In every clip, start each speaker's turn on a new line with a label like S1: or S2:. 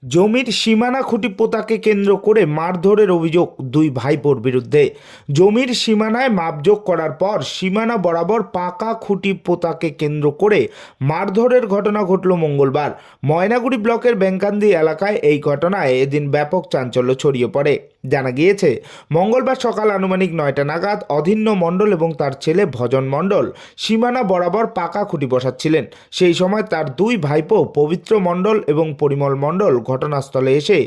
S1: জমির সীমানা খুঁটি পোতাকে কেন্দ্র করে মারধরের অভিযোগ দুই ভাইপোর বিরুদ্ধে। জমির সীমানায় মাপজোক করার পর সীমানা বরাবর পাকা খুঁটি পোতাকে কেন্দ্র করে মারধরের ঘটনা ঘটল মঙ্গলবার। ময়নাগুড়ি ব্লকের ব্যাংকান্দি এলাকায় এই ঘটনায় এদিন ব্যাপক চাঞ্চল্য ছড়িয়ে পড়ে। জানা গিয়েছে, মঙ্গলবার সকাল আনুমানিক 9টা নাগাদ অধিন্য মণ্ডল এবং তার ছেলে ভজন মণ্ডল সীমানা বরাবর পাকা খুঁটি বসাচ্ছিলেন। সেই সময় তার দুই ভাইপো পবিত্র মণ্ডল এবং পরিমল মণ্ডল ঘটনাস্থলে এসে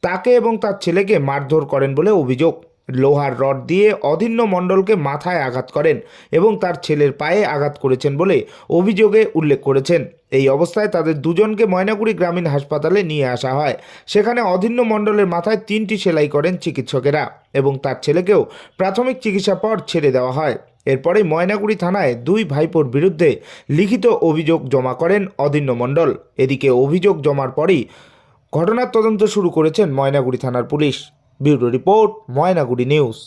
S1: তাকে এবং তার ছেলেকে মারধর করেন বলে অভিযোগ। লোহার রড দিয়ে অধিন্য মণ্ডলকে মাথায় আঘাত করেন এবং তার ছেলের পায়ে আঘাত করেছেন বলে অভিযোগে উল্লেখ করেছেন। এই অবস্থায় তাদের দুজনকে ময়নাগুড়ি গ্রামীণ হাসপাতালে নিয়ে আসা হয়। সেখানে অধিন্য মণ্ডলের মাথায় 3টি সেলাই করেন চিকিৎসকেরা এবং তার ছেলেকেও প্রাথমিক চিকিৎসা পর ছেড়ে দেওয়া হয়। এরপরে ময়নাগুড়ি থানায় দুই ভাইপোর বিরুদ্ধে লিখিত অভিযোগ জমা করেন অধিন্য মণ্ডল। এদিকে অভিযোগ জমার পরই ঘটনার তদন্ত শুরু করেছেন ময়নাগুড়ি থানার police. Bureau report, Maynaguri news.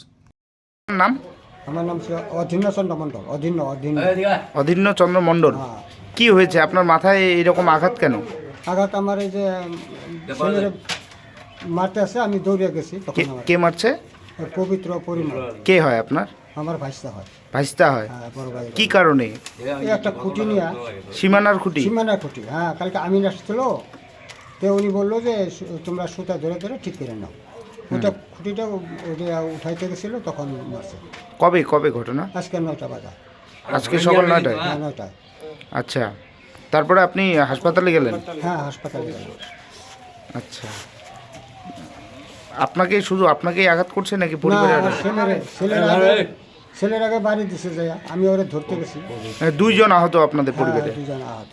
S1: নাম?
S2: আমার নাম অধীন্য চন্দ্র মণ্ডল।
S1: অধিন্য চন্দ্র মণ্ডল।
S2: হ্যাঁ।
S1: কি হয়েছে আপনার মাথায় এরকম আঘাত কেন?
S2: আঘাত আমার এই যে ছেলের মারতে আসে, আমি দৌড়ে গেছি তখন আমার
S1: কে মারছে?
S2: পবিত্র পরিমল
S1: কে হয় আপনার?
S2: আমার ভাইস্তা হয়।
S1: ভাইস্তা হয়?
S2: হ্যাঁ, বড় ভাই।
S1: কি কারণে?
S2: এই একটা খুঁটি নিয়ে,
S1: সীমানার খুঁটি?
S2: সীমানার খুঁটি। হ্যাঁ, কালকে আমিন আসছিল, তো উনি বললো যে তোমরা সুতা ধরে ধরে ঠিক করে নাও। ওটা খুঁটিটা উঠাইতে গেছিলো, তখন মারছে।
S1: কবে কবে ঘটনা?
S2: আজকে 9টা বাজা।
S1: আজকে সকাল 9টায়?
S2: হ্যাঁ, 9টায়।
S1: আচ্ছা, তারপরে আপনি হাসপাতালে গেলেন?
S2: হ্যাঁ, হাসপাতালে গেল।
S1: আচ্ছা, আপনাকেই আঘাত করছে নাকি
S2: না,
S1: পরিবারের?
S2: আমার ছেলের আগে বাড়ি দিছে যায়, আমি ওরা ধরতে গেছি।
S1: দুইজন আহত আপনাদের পরিবারে?
S2: দুজন আহত।